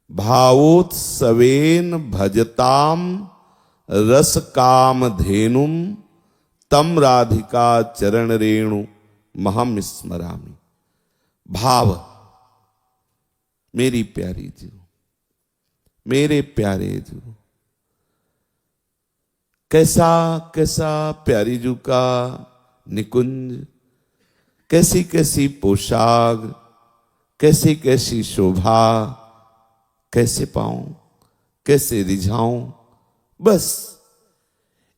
भावोत्सवेन भजताम रस काम धेनुम तम राधिका चरण रेणु महम स्मरामि। भाव, मेरी प्यारी जी, मेरे प्यारे जी, कैसा कैसा प्यारी जू का निकुंज, कैसी कैसी पोशाक, कैसी कैसी शोभा, कैसे पाऊं, कैसे रिझाऊं। बस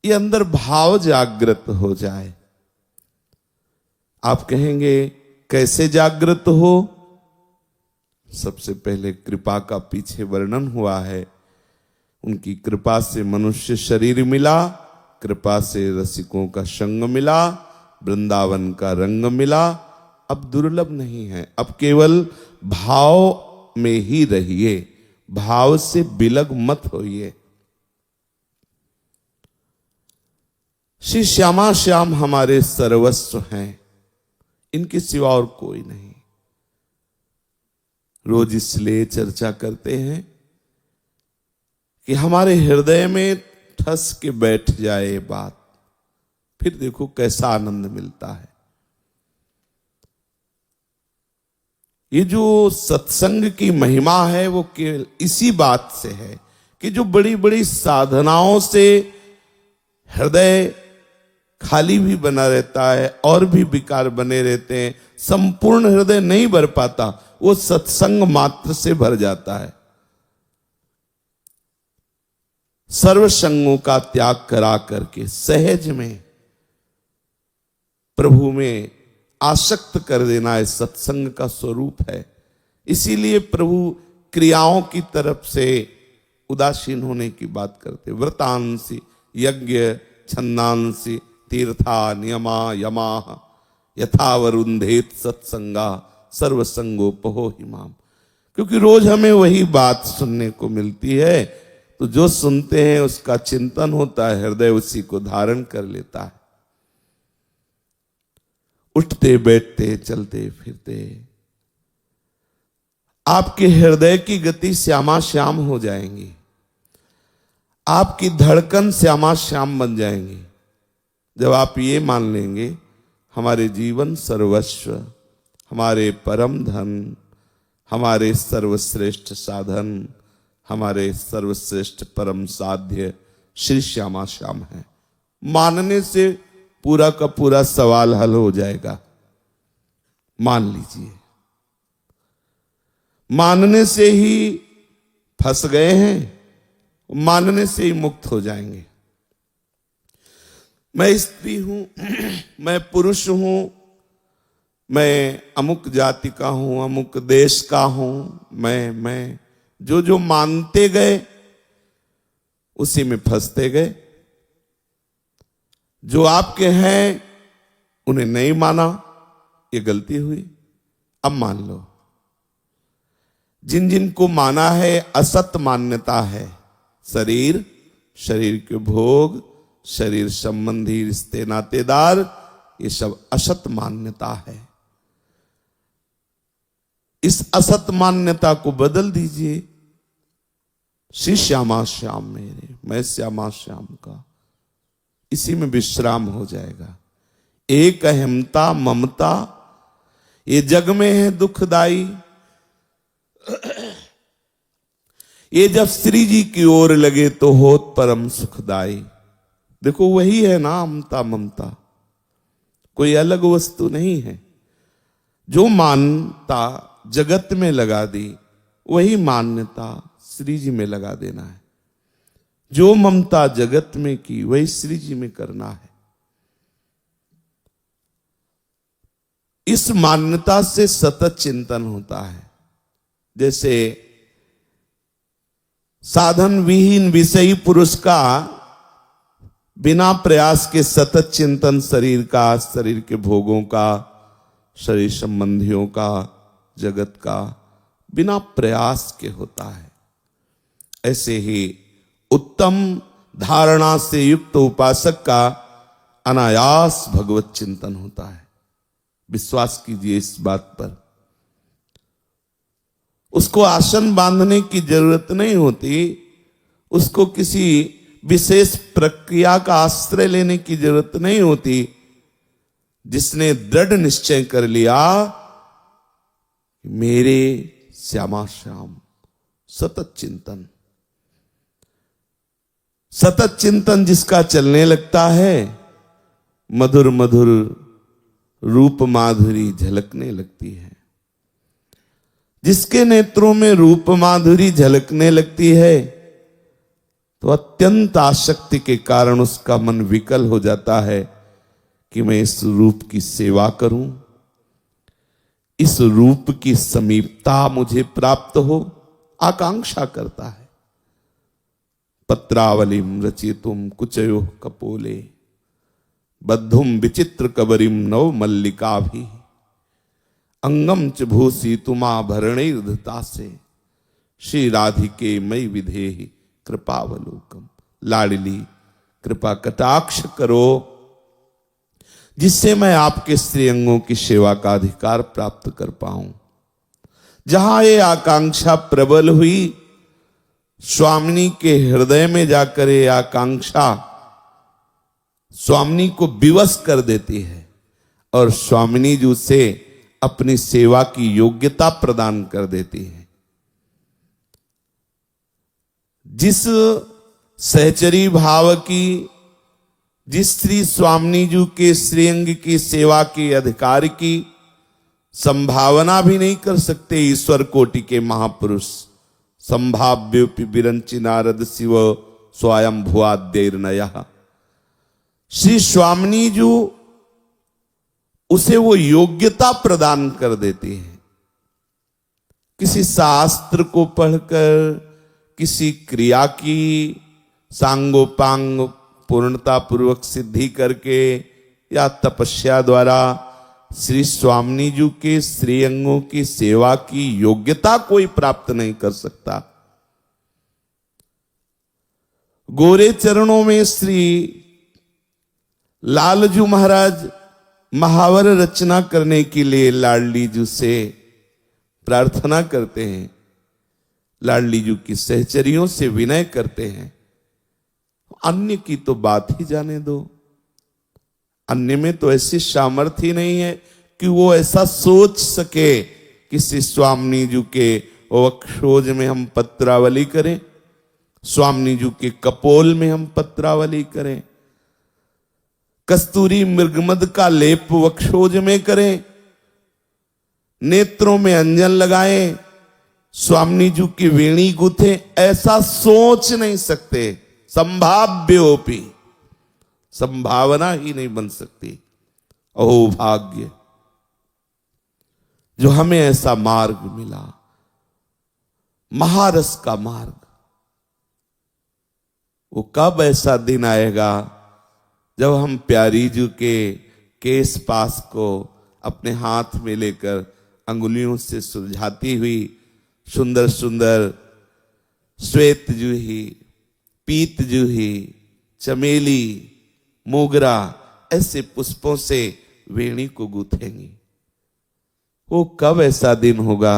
ये अंदर भाव जागृत हो जाए। आप कहेंगे कैसे जागृत हो? सबसे पहले कृपा का पीछे वर्णन हुआ है। उनकी कृपा से मनुष्य शरीर मिला, कृपा से रसिकों का संग मिला, वृंदावन का रंग मिला। अब दुर्लभ नहीं है, अब केवल भाव में ही रहिए, भाव से बिलग मत होइए। श्री श्यामा श्याम हमारे सर्वस्व हैं, इनके सिवा और कोई नहीं। रोज इसलिए चर्चा करते हैं कि हमारे हृदय में ठस के बैठ जाए ये बात, फिर देखो कैसा आनंद मिलता है। ये जो सत्संग की महिमा है वो केवल इसी बात से है कि जो बड़ी बड़ी साधनाओं से हृदय खाली भी बना रहता है और भी विकार बने रहते हैं, संपूर्ण हृदय नहीं भर पाता, वो सत्संग मात्र से भर जाता है। सर्व संगों का त्याग करा करके सहज में प्रभु में आसक्त कर देना इस सत्संग का स्वरूप है। इसीलिए प्रभु क्रियाओं की तरफ से उदासीन होने की बात करते। व्रतांसी यज्ञ छंदांसी तीर्था नियमा यमा यथा वरुंधेत सत्संगा सर्वसंगोपहो हिमाम। क्योंकि रोज हमें वही बात सुनने को मिलती है, तो जो सुनते हैं उसका चिंतन होता है, हृदय उसी को धारण कर लेता है। उठते बैठते चलते फिरते आपके हृदय की गति श्यामा श्याम हो जाएंगी, आपकी धड़कन श्यामा श्याम बन जाएंगी। जब आप ये मान लेंगे हमारे जीवन सर्वस्व, हमारे परम धन, हमारे सर्वश्रेष्ठ साधन, हमारे सर्वश्रेष्ठ परम साध्य श्री श्यामा श्याम है, मानने से पूरा का पूरा सवाल हल हो जाएगा। मान लीजिए, मानने से ही फंस गए हैं, मानने से ही मुक्त हो जाएंगे। मैं स्त्री हूं, मैं पुरुष हूं, मैं अमुक जाति का हूं, अमुक देश का हूं, मैं जो जो मानते गए उसी में फंसते गए। जो आपके हैं उन्हें नहीं माना, ये गलती हुई। अब मान लो, जिन जिन को माना है असत मान्यता है, शरीर, शरीर के भोग, शरीर संबंधी रिश्ते नातेदार, ये सब असत मान्यता है। इस असत मान्यता को बदल दीजिए। श्री श्यामा श्याम मेरे, मैं श्यामा श्याम का, इसी में विश्राम हो जाएगा। एक अहमता ममता ये जग में है दुखदाई, ये जब श्री जी की ओर लगे तो होत परम सुखदाई। देखो वही है ना ममता, ममता कोई अलग वस्तु नहीं है। जो मान्यता जगत में लगा दी, वही मान्यता श्री जी में लगा देना है। जो ममता जगत में की, वही श्री जी में करना है। इस मान्यता से सतत चिंतन होता है। जैसे साधन विहीन विषयी पुरुष का बिना प्रयास के सतत चिंतन शरीर का, शरीर के भोगों का, शरीर संबंधियों का, जगत का, बिना प्रयास के होता है। ऐसे ही उत्तम धारणा से युक्त उपासक का अनायास भगवत चिंतन होता है। विश्वास कीजिए इस बात पर। उसको आसन बांधने की जरूरत नहीं होती, उसको किसी विशेष प्रक्रिया का आश्रय लेने की जरूरत नहीं होती। जिसने दृढ़ निश्चय कर लिया, मेरे श्यामा श्याम, सतत चिंतन, सतत चिंतन जिसका चलने लगता है, मधुर मधुर रूप माधुरी झलकने लगती है। जिसके नेत्रों में रूप माधुरी झलकने लगती है, तो अत्यंत आसक्ति के कारण उसका मन विकल हो जाता है कि मैं इस रूप की सेवा करूं, इस रूप की समीपता मुझे प्राप्त हो, आकांक्षा करता है। पत्रावलिम रचितुम कुचयो कपोले, बद्धुम विचित्र कबरिम नव मल्लिका भी, अंगम च भूसी तुमाभरणैर्धता से, श्री राधिके मई विधेहि कृपावलोकम। लाडली कृपा कटाक्ष करो, जिससे मैं आपके श्रीअंगों की सेवा का अधिकार प्राप्त कर पाऊं। जहां ये आकांक्षा प्रबल हुई, स्वामिनी के हृदय में जाकर ये आकांक्षा स्वामिनी को विवश कर देती है और स्वामिनी जी से अपनी सेवा की योग्यता प्रदान कर देती है। जिस सहचरी भाव की, जिस श्री स्वामिनी जी के श्रीअंग की सेवा के अधिकार की संभावना भी नहीं कर सकते ईश्वर कोटि के महापुरुष, संभाव्योपि विरंचि नारद शिव स्वयं भुआद्यैर्नयः। श्री स्वामिनी जी उसे वो योग्यता प्रदान कर देती है। किसी शास्त्र को पढ़कर, किसी क्रिया की सांगोपांग पूर्णता पूर्वक सिद्धि करके या तपस्या द्वारा श्री स्वामिनी जी के श्रीअंगों की सेवा की योग्यता कोई प्राप्त नहीं कर सकता। गोरे चरणों में श्री लालजू महाराज महावर रचना करने के लिए लाडली जी से प्रार्थना करते हैं, लाडली जी की सहचरियों से विनय करते हैं। अन्य की तो बात ही जाने दो, अन्य में तो ऐसी सामर्थ्य नहीं है कि वो ऐसा सोच सके कि श्री स्वामिनी जी के वक्षोज में हम पत्रावली करें, स्वामिनी जी के कपोल में हम पत्रावली करें, कस्तूरी मृगमद का लेप वक्षोज में करें, नेत्रों में अंजन लगाएं, स्वामिनी जी की वेणी गुथे, ऐसा सोच नहीं सकते। संभाव्योपि, संभावना ही नहीं बन सकती। अहो भाग्य जो हमें ऐसा मार्ग मिला, महारस का मार्ग। वो कब ऐसा दिन आएगा जब हम प्यारी जी के केस पास को अपने हाथ में लेकर अंगुलियों से सुलझाती हुई सुंदर सुंदर श्वेत जूही, पीत जूही, चमेली, मोगरा ऐसे पुष्पों से वेणी को गूंथेंगी। वो कब ऐसा दिन होगा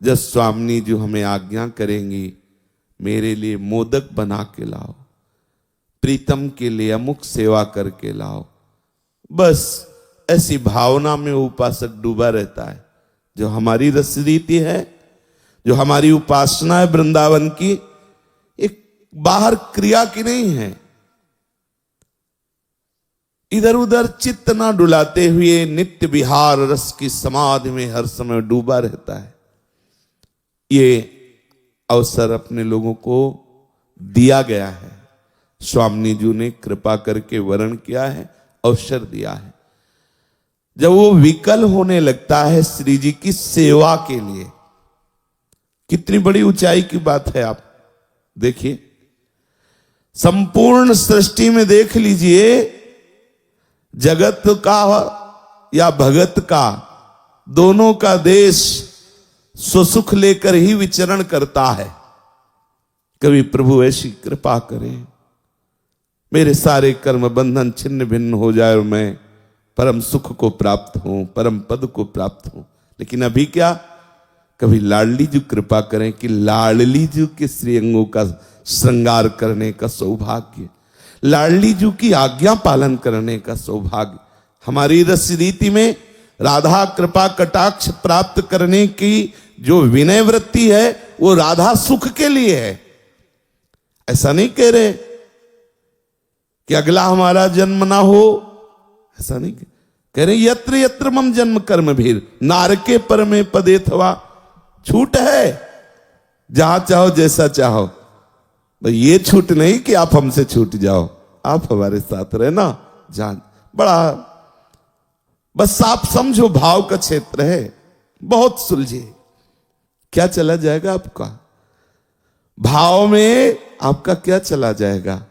जब स्वामिनी जी हमें आज्ञा करेंगी, मेरे लिए मोदक बना के लाओ, प्रीतम के लिए अमुक सेवा करके लाओ। बस ऐसी भावना में उपासक डूबा रहता है। जो हमारी रसरीति है, जो हमारी उपासना है वृंदावन की, एक बाहर क्रिया की नहीं है। इधर उधर चित्त ना डुलाते हुए नित्य विहार रस की समाधि में हर समय डूबा रहता है। ये अवसर अपने लोगों को दिया गया है, स्वामिनी जी ने कृपा करके वरण किया है, अवसर दिया है। जब वो विकल होने लगता है श्री जी की सेवा के लिए, कितनी बड़ी ऊंचाई की बात है। आप देखिए, संपूर्ण सृष्टि में देख लीजिए, जगत का या भगत का, दोनों का देश स्वसुख लेकर ही विचरण करता है। कभी प्रभु ऐसी कृपा करें, मेरे सारे कर्म बंधन छिन्न भिन्न हो जाए और मैं परम सुख को प्राप्त हूं, परम पद को प्राप्त हूं। लेकिन अभी क्या, कभी लाडली जी कृपा करें कि लाडली जी के श्रीअंगों का श्रृंगार करने का सौभाग्य, लाडली जी की आज्ञा पालन करने का सौभाग्य। हमारी रस रीति में राधा कृपा कटाक्ष प्राप्त करने की जो विनय वृत्ति है वो राधा सुख के लिए है। ऐसा नहीं कह रहे कि अगला हमारा जन्म ना हो, ऐसा नहीं कह रहे। यत्र यत्र मम जन्म कर्म भीर नारके पर में पदे थवा, छूट है जहां चाहो जैसा चाहो। भाई ये छूट नहीं कि आप हमसे छूट जाओ, आप हमारे साथ रहना। जान बड़ा बस आप समझो भाव का क्षेत्र है, बहुत सुलझे। क्या चला जाएगा आपका भाव में, आपका क्या चला जाएगा?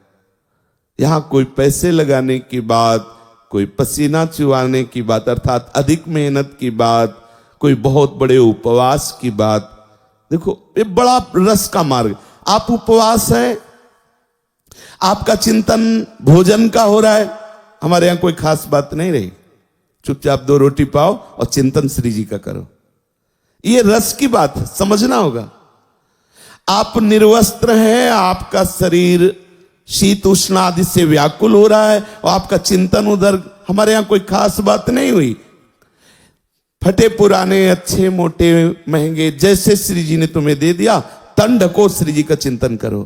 यहां कोई पैसे लगाने की बात, कोई पसीना चुवाने की बात अर्थात अधिक मेहनत की बात, कोई बहुत बड़े उपवास की बात। देखो ये बड़ा रस का मार्ग। आप उपवास है, आपका चिंतन भोजन का हो रहा है, हमारे यहां कोई खास बात नहीं रही, चुपचाप 2 रोटी पाओ और चिंतन श्री जी का करो। ये रस की बात है, समझना होगा। आप निर्वस्त्र हैं, आपका शरीर शीत उष्ण आदि से व्याकुल हो रहा है और आपका चिंतन उधर, हमारे यहां कोई खास बात नहीं हुई। फटे पुराने अच्छे मोटे महंगे जैसे श्री जी ने तुम्हें दे दिया, तन ढको, श्री जी का चिंतन करो।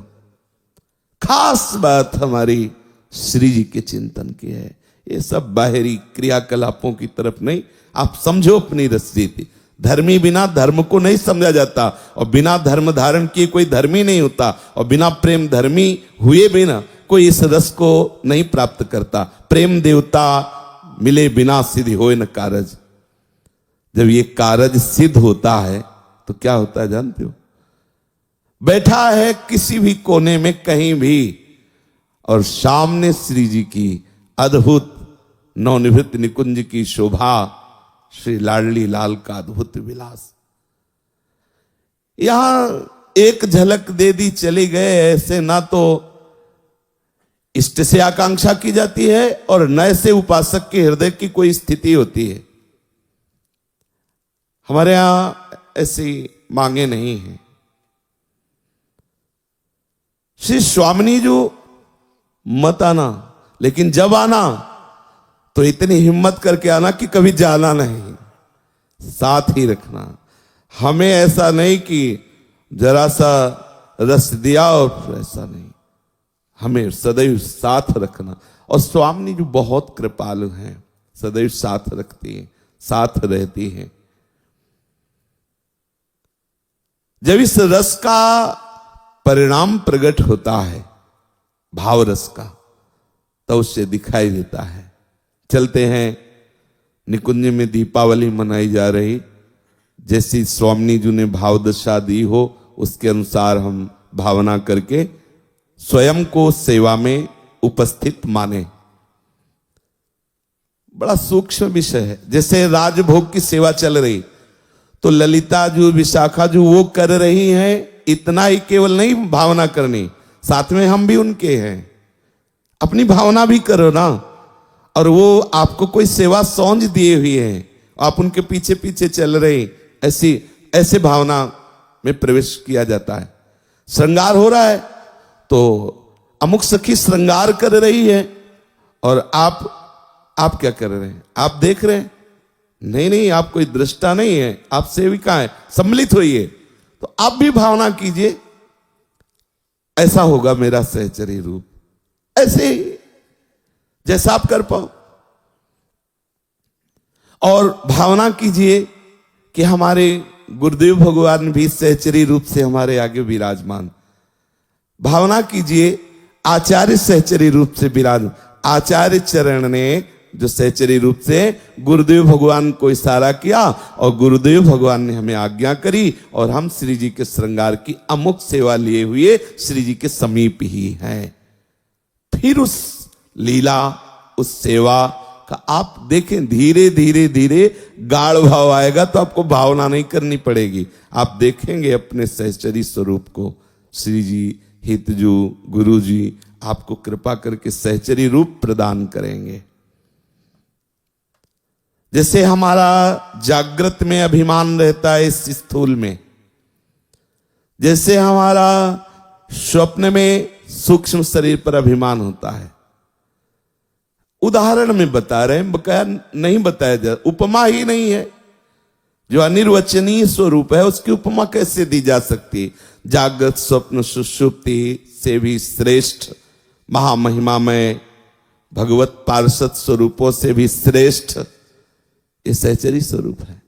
खास बात हमारी श्री जी के चिंतन की है। ये सब बाहरी क्रियाकलापों की तरफ नहीं। आप समझो अपनी रसरीति। धर्मी बिना धर्म को नहीं समझा जाता और बिना धर्म धारण किए कोई धर्मी नहीं होता और बिना प्रेम धर्मी हुए बिना कोई इस रस को नहीं प्राप्त करता। प्रेम देवता मिले बिना सिद्धि होए न कारज। जब ये कारज सिद्ध होता है तो क्या होता है जानते हो? बैठा है किसी भी कोने में कहीं भी और सामने श्री जी की अद्भुत नवनिवृत्त निकुंज की शोभा, श्री लाडली लाल का अद्भुत विलास। यहां एक झलक दे दी चले गए, ऐसे ना तो इष्ट से आकांक्षा की जाती है और न से उपासक के हृदय की कोई स्थिति होती है। हमारे यहां ऐसी मांगे नहीं है। श्री स्वामिनी जो मत आना, लेकिन जब आना तो इतनी हिम्मत करके आना कि कभी जाना नहीं, साथ ही रखना। हमें ऐसा नहीं कि जरा सा रस दिया और ऐसा नहीं, हमें सदैव साथ रखना। और स्वामिनी जो बहुत कृपालु हैं, सदैव साथ रखती हैं, साथ रहती हैं। जब इस रस का परिणाम प्रकट होता है, भाव रस का, तो उससे दिखाई देता है। चलते हैं, निकुंज में दीपावली मनाई जा रही, जैसी स्वामिनी जी ने भाव दशा दी हो उसके अनुसार हम भावना करके स्वयं को सेवा में उपस्थित माने। बड़ा सूक्ष्म विषय है। जैसे राजभोग की सेवा चल रही तो ललिता जो विशाखा जो वो कर रही हैं, इतना ही केवल नहीं भावना करनी, साथ में हम भी उनके हैं। अपनी भावना भी करो ना। और वो आपको कोई सेवा सौंज दिए हुई है, आप उनके पीछे पीछे चल रहे, ऐसे भावना में प्रवेश किया जाता है। श्रृंगार हो रहा है तो अमुक सखी श्रृंगार कर रही है और आप क्या कर रहे हैं? आप देख रहे हैं? नहीं, आप कोई दृष्टा नहीं है, आप सेविका है, सम्मिलित होइए। तो आप भी भावना कीजिए, ऐसा होगा मेरा सहचरी रूप, ऐसे ही जैसा आप कर पाओ। और भावना कीजिए कि हमारे गुरुदेव भगवान भी सहचरी रूप से हमारे आगे विराजमान। भावना कीजिए आचार्य सहचरी रूप से विराजमान। आचार्य चरण ने जो सहचरी रूप से गुरुदेव भगवान को इशारा किया और गुरुदेव भगवान ने हमें आज्ञा करी और हम श्री जी के श्रृंगार की अमुक सेवा लिए हुए श्री जी के समीप ही हैं। फिर उस लीला, उस सेवा का आप देखें, धीरे धीरे धीरे गाढ़ भाव आएगा तो आपको भावना नहीं करनी पड़ेगी। आप देखेंगे अपने सहचरी स्वरूप को। श्री जी हितजू गुरु जी आपको कृपा करके सहचरी रूप प्रदान करेंगे। जैसे हमारा जागृत में अभिमान रहता है इस स्थूल में, जैसे हमारा स्वप्न में सूक्ष्म शरीर पर अभिमान होता है। उदाहरण में बता रहे हैं, बकाया नहीं बताया जा, उपमा ही नहीं है। जो अनिर्वचनीय स्वरूप है उसकी उपमा कैसे दी जा सकती? जागृत स्वप्न सुषुप्ति से भी श्रेष्ठ महामहिमामय भगवत पार्षद स्वरूपों से भी श्रेष्ठ ये सहचरी स्वरूप है।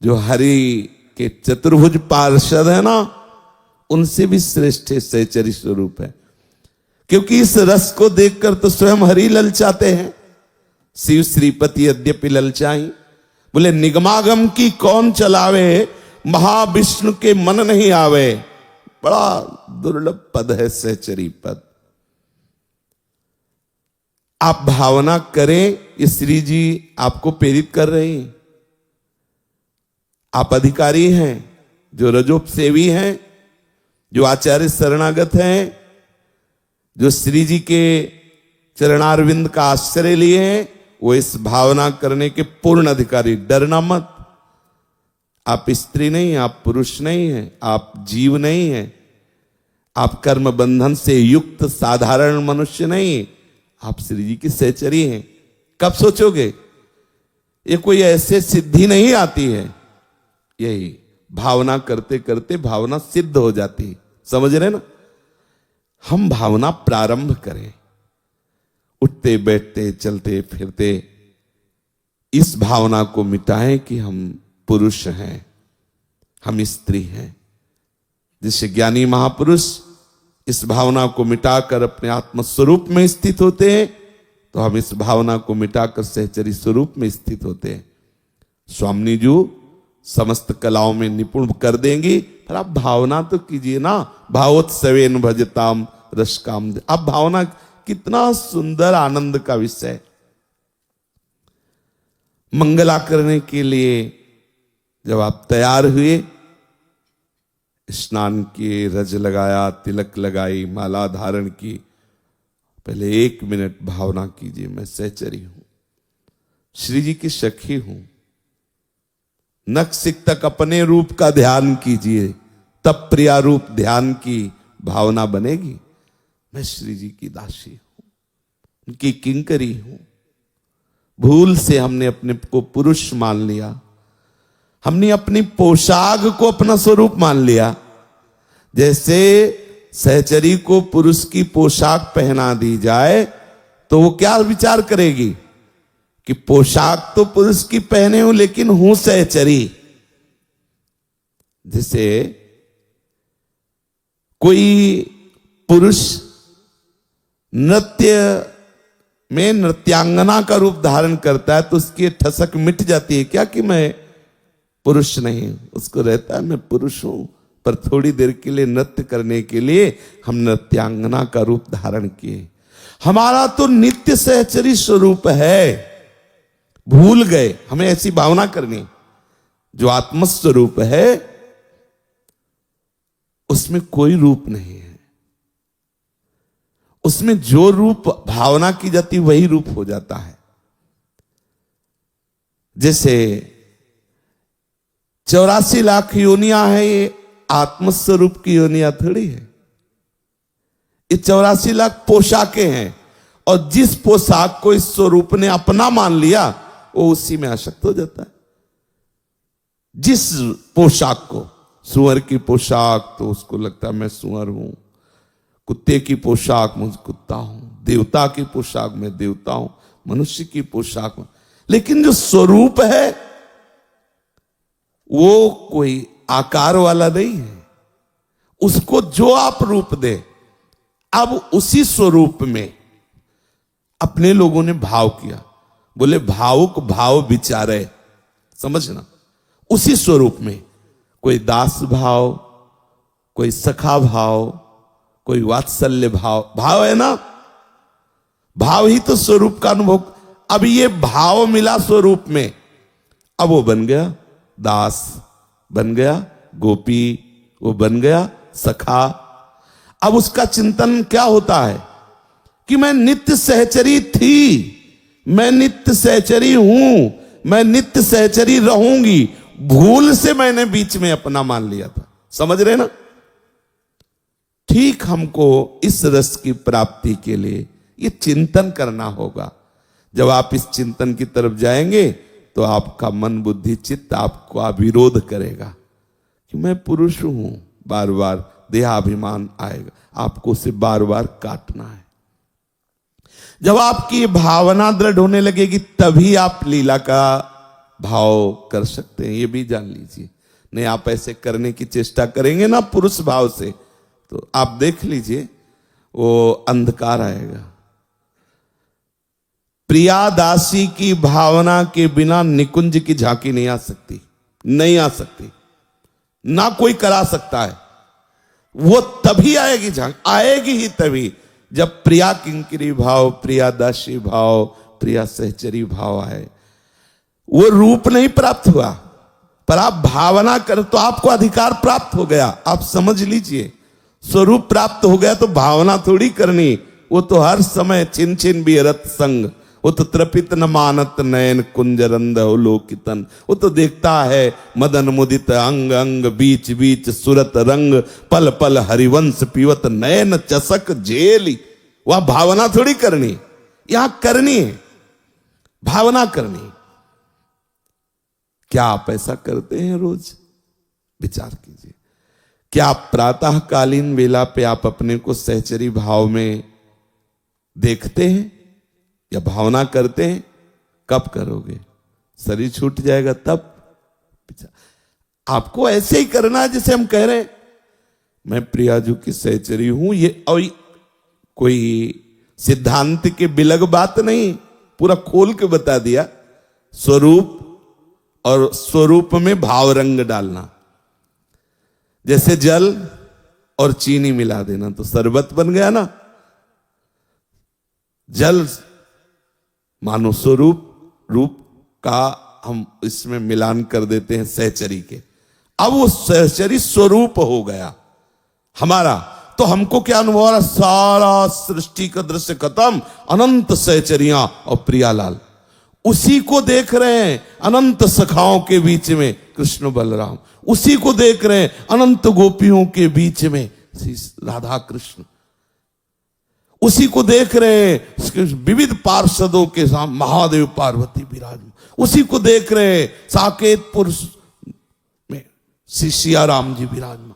जो हरि के चतुर्भुज पार्षद है ना, उनसे भी श्रेष्ठ सहचरी स्वरूप है। क्योंकि इस रस को देखकर तो स्वयं हरि ललचाते हैं। शिव श्रीपति यद्यपि ललचाई, बोले निगमागम की कौन चलावे, महाविष्णु के मन नहीं आवे। बड़ा दुर्लभ पद है सहचरी पद। आप भावना करें, ये श्री जी आपको प्रेरित कर रहे हैं। आप अधिकारी हैं, जो रजोपसेवी हैं, जो आचार्य शरणागत हैं, जो श्री जी के चरणारविंद का आश्रय लिए हैं, वो इस भावना करने के पूर्ण अधिकारी। डरना मत। आप स्त्री नहीं, आप पुरुष नहीं हैं, आप जीव नहीं हैं, आप कर्म बंधन से युक्त साधारण मनुष्य नहीं, आप श्री जी की सहचरी हैं। कब सोचोगे? ये कोई ऐसे सिद्धि नहीं आती है, यही भावना करते करते भावना सिद्ध हो जाती। समझ रहे ना? हम भावना प्रारंभ करें, उठते बैठते चलते फिरते इस भावना को मिटाएं कि हम पुरुष हैं, हम स्त्री हैं। जैसे ज्ञानी महापुरुष इस भावना को मिटाकर अपने आत्म स्वरूप में स्थित होते हैं, तो हम इस भावना को मिटाकर सहचरी स्वरूप में स्थित होते हैं। स्वामी जी समस्त कलाओं में निपुण कर देंगी, पर आप भावना तो कीजिए ना। भावोत्सवेन भजताम रसकाम। आप भावना, कितना सुंदर आनंद का विषय। मंगला करने के लिए जब आप तैयार हुए, स्नान किए, रज लगाया, तिलक लगाई, माला धारण की, पहले 1 मिनट भावना कीजिए, मैं सहचरी हूं, श्री जी की सखी हूं। नख तक अपने रूप का ध्यान कीजिए, तब प्रिया रूप ध्यान की भावना बनेगी। मैं श्री जी की दासी हूं, उनकी किंकरी हूं। भूल से हमने अपने को पुरुष मान लिया, हमने अपनी पोशाक को अपना स्वरूप मान लिया। जैसे सहचरी को पुरुष की पोशाक पहना दी जाए तो वो क्या विचार करेगी कि पोशाक तो पुरुष की पहने हूं लेकिन हूं सहचरी। जैसे कोई पुरुष नृत्य में नृत्यांगना का रूप धारण करता है तो उसकी ठसक मिट जाती है क्या कि मैं पुरुष नहीं। उसको रहता है मैं पुरुष हूं, पर थोड़ी देर के लिए नृत्य करने के लिए हम नृत्यांगना का रूप धारण किए। हमारा तो नित्य सहचरी स्वरूप है, भूल गए। हमें ऐसी भावना करनी, जो आत्मस्वरूप है उसमें कोई रूप नहीं है। उसमें जो रूप भावना की जाती वही रूप हो जाता है। जैसे 84 लाख योनियां है, ये आत्मस्वरूप की योनियां थोड़ी है। ये 84 लाख पोशाकें हैं, और जिस पोशाक को इस स्वरूप ने अपना मान लिया वो उसी में आसक्त हो जाता है। जिस पोशाक को, सुअर की पोशाक तो उसको लगता है मैं सुअर हूं, कुत्ते की पोशाक मुझ कुत्ता हूं, देवता की पोशाक मैं देवता हूं, मनुष्य की पोशाक में। लेकिन जो स्वरूप है वो कोई आकार वाला नहीं है। उसको जो आप रूप दे, अब उसी स्वरूप में अपने लोगों ने भाव किया। बोले भावुक भाव विचारे, समझना। उसी स्वरूप में कोई दास भाव, कोई सखा भाव, कोई वात्सल्य भाव। भाव है ना, भाव ही तो स्वरूप का अनुभव। अब ये भाव मिला स्वरूप में, अब वो बन गया दास, बन गया गोपी, वो बन गया सखा। अब उसका चिंतन क्या होता है कि मैं नित्य सहचरी थी, मैं नित्य सहचरी हूं, मैं नित्य सहचरी रहूंगी। भूल से मैंने बीच में अपना मान लिया था। समझ रहे ना? ठीक हमको इस रस की प्राप्ति के लिए ये चिंतन करना होगा। जब आप इस चिंतन की तरफ जाएंगे तो आपका मन बुद्धि चित्त आपको विरोध करेगा कि मैं पुरुष हूं। बार बार देहाभिमान आएगा, आपको उसे बार बार काटना है। जब आपकी भावना दृढ़ होने लगेगी तभी आप लीला का भाव कर सकते हैं, ये भी जान लीजिए। नहीं आप ऐसे करने की चेष्टा करेंगे ना पुरुष भाव से, तो आप देख लीजिए वो अंधकार आएगा। प्रिया दासी की भावना के बिना निकुंज की झांकी नहीं आ सकती, नहीं आ सकती, ना कोई करा सकता है। वो तभी आएगी झांक, आएगी ही तभी जब प्रिया किंकरी भाव, प्रिया दासी भाव, प्रिया सहचरी भाव आए। वो रूप नहीं प्राप्त हुआ, पर आप भावना कर तो आपको अधिकार प्राप्त हो गया। आप समझ लीजिए, स्वरूप प्राप्त हो गया तो भावना थोड़ी करनी। वो तो हर समय छिन छिन बिहरत संग, वो तो त्रपित न मानत नयन कुंजरंद लोकितन। वो तो देखता है मदन मुदित अंग अंग, बीच बीच सुरत रंग, पल पल हरिवंश पीवत नयन चसक झेली। वह भावना थोड़ी करनी, यहां करनी है भावना करनी। क्या आप ऐसा करते हैं? रोज विचार कीजिए। क्या प्रातःकालीन वेला पे आप अपने को सहचरी भाव में देखते हैं या भावना करते हैं? कब करोगे? शरीर छूट जाएगा तब। आपको ऐसे ही करना है जैसे हम कह रहे हैं मैं प्रियाजू की सहचरी हूं। ये कोई सिद्धांत के बिलग बात नहीं, पूरा खोल के बता दिया। स्वरूप और स्वरूप में भाव रंग डालना, जैसे जल और चीनी मिला देना तो शरबत बन गया ना। जल मानो स्वरूप, रूप का हम इसमें मिलान कर देते हैं सहचरी के। अब वो सहचरी स्वरूप हो गया हमारा, तो हमको क्या अनुभव हो रहा? सारा सृष्टि का दृश्य खत्म, अनंत सहचरियां और प्रियालाल उसी को देख रहे हैं। अनंत सखाओं के बीच में कृष्ण बलराम, उसी को देख रहे हैं अनंत गोपियों के बीच में श्री राधा कृष्ण, उसी को देख रहे हैं विविध पार्षदों के साथ महादेव पार्वती विराजमान, उसी को देख रहे हैं साकेतपुर में श्री सिया राम जी विराजमान।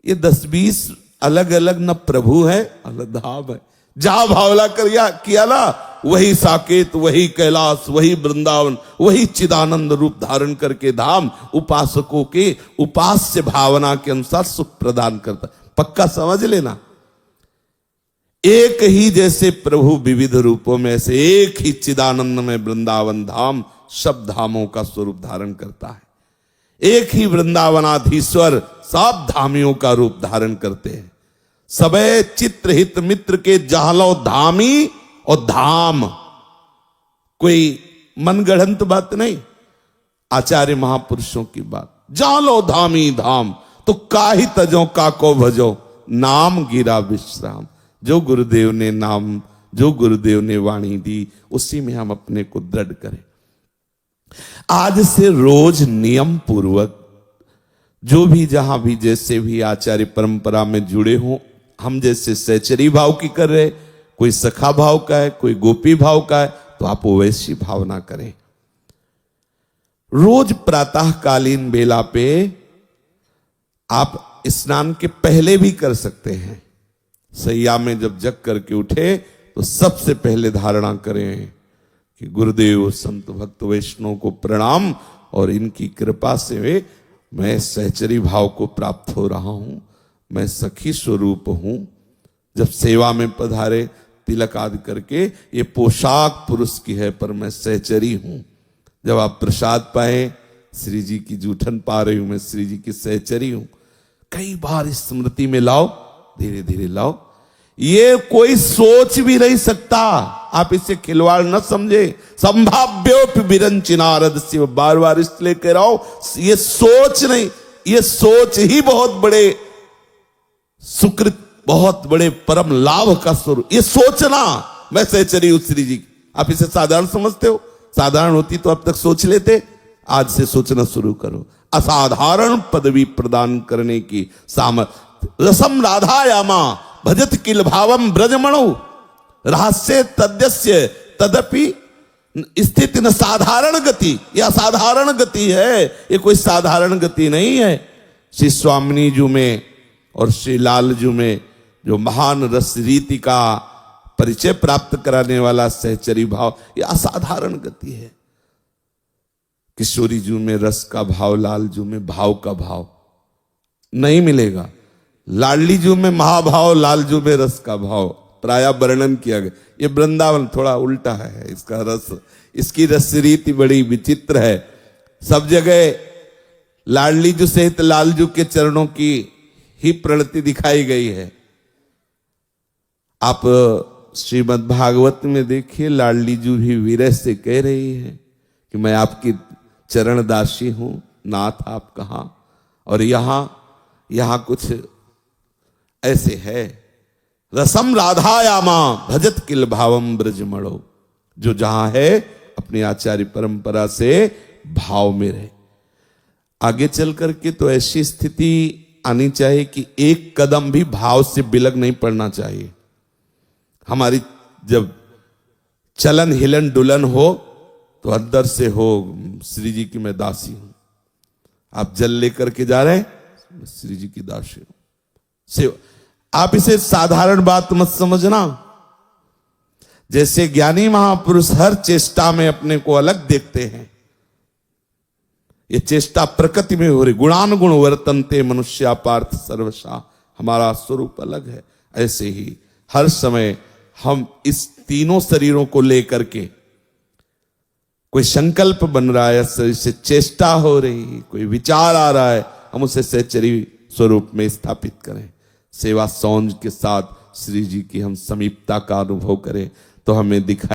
ये 10-20 अलग अलग न प्रभु है अलग धाम है। जहां भावला किया ना, वही साकेत, वही कैलाश, वही वृंदावन, वही चिदानंद रूप धारण करके धाम उपासकों के उपास्य भावना के अनुसार सुख प्रदान करता। पक्का समझ लेना, एक ही जैसे प्रभु विविध रूपों में, ऐसे एक ही चिदानंद में वृंदावन धाम सब धामों का स्वरूप धारण करता है। एक ही वृंदावनाधीश्वर सब धामियों का रूप धारण करते हैं। सबे चित्र हित मित्र के जहलो धामी और धाम, कोई मनगढ़ंत बात नहीं, आचार्य महापुरुषों की बात। जहलो धामी धाम तो काहि तजो काको भजो, नाम गिरा विश्राम। जो गुरुदेव ने नाम, जो गुरुदेव ने वाणी दी, उसी में हम अपने को दृढ़ करें। आज से रोज नियम पूर्वक जो भी जहां भी जैसे भी आचार्य परंपरा में जुड़े हों, हम जैसे सहचरी भाव की कर रहे, कोई सखा भाव का है, कोई गोपी भाव का है, तो आप वैसी भावना करें। रोज प्रातःकालीन बेला पे आप स्नान के पहले भी कर सकते हैं। सैया में जब जग करके उठे तो सबसे पहले धारणा करें कि गुरुदेव संत भक्त वैष्णव को प्रणाम, और इनकी कृपा से मैं सहचरी भाव को प्राप्त हो रहा हूं, मैं सखी स्वरूप हूं। जब सेवा में पधारे तिलक आदि करके, ये पोशाक पुरुष की है पर मैं सहचरी हूं। जब आप प्रसाद पाए, श्री जी की जूठन पा रही हूं, मैं श्री जी की सहचरी हूं। कई बार स्मृति में लाओ, धीरे धीरे लाओ। ये कोई सोच भी नहीं सकता, आप इसे खिलवाड़ न समझे। संभाव्योपि विरंचि नारद शिव, बार बार इसलिए कह रहा हूं, ये सोच नहीं, ये सोच ही बहुत बड़े सुकृत, बहुत बड़े परम लाभ का स्वरूप। ये सोचना मैं सहचरी हूं श्री जी, आप इसे साधारण समझते हो? साधारण होती तो अब तक सोच लेते, आज से सोचना शुरू करो। असाधारण पदवी प्रदान करने की सामर्थ्य। रसम राधायामा भजत किल भावम ब्रजमणो रहस्य तद्यस्य तदपि स्थिति न साधारण गति। यह असाधारण गति है, ये कोई साधारण गति नहीं है। श्री स्वामिनी जी में और श्री लाल जी में जो महान रस रीति का परिचय प्राप्त कराने वाला सहचरी भाव, यह असाधारण गति है। किशोरी जी में रस का भाव, लाल जी में भाव का भाव नहीं मिलेगा। लाडली जी में महाभाव, लाल जी में रस का भाव प्राय वर्णन किया गया। ये वृंदावन थोड़ा उल्टा है, इसका रस, इसकी रस रीति बड़ी विचित्र है। सब जगह लाडली जी सहित लाल जी के चरणों की ही प्रणति दिखाई गई है। आप श्रीमद् भागवत में देखिए, लाडली जी भी विरह से कह रही है कि मैं आपकी चरण दासी हूं, नाथ आप कहां। और यहां कुछ ऐसे है, रसम राधायामा भजत किल भावम ब्रजमणो, जो जहां है अपनी आचार्य परंपरा से भाव में रहे। आगे चल करके तो ऐसी स्थिति आनी चाहिए कि एक कदम भी भाव से बिलग नहीं पड़ना चाहिए। हमारी जब चलन हिलन डुलन हो तो अंदर से हो, श्री जी की मैं दासी हूं। आप जल लेकर के जा रहे हैं, श्री जी की दासी हूं। सेवा, आप इसे साधारण बात मत समझना। जैसे ज्ञानी महापुरुष हर चेष्टा में अपने को अलग देखते हैं, ये चेष्टा प्रकृति में हो रही। गुणानुगुण वर्तन्ते मनुष्या पार्थ सर्वशा, हमारा स्वरूप अलग है। ऐसे ही हर समय हम इस तीनों शरीरों को लेकर के कोई संकल्प बन रहा है, शरीर से चेष्टा हो रही, कोई विचार आ रहा है, हम उसे सहचरी स्वरूप में स्थापित करें। सेवा सौंज के साथ श्री जी की हम समीपता का अनुभव करें तो हमें दिखाई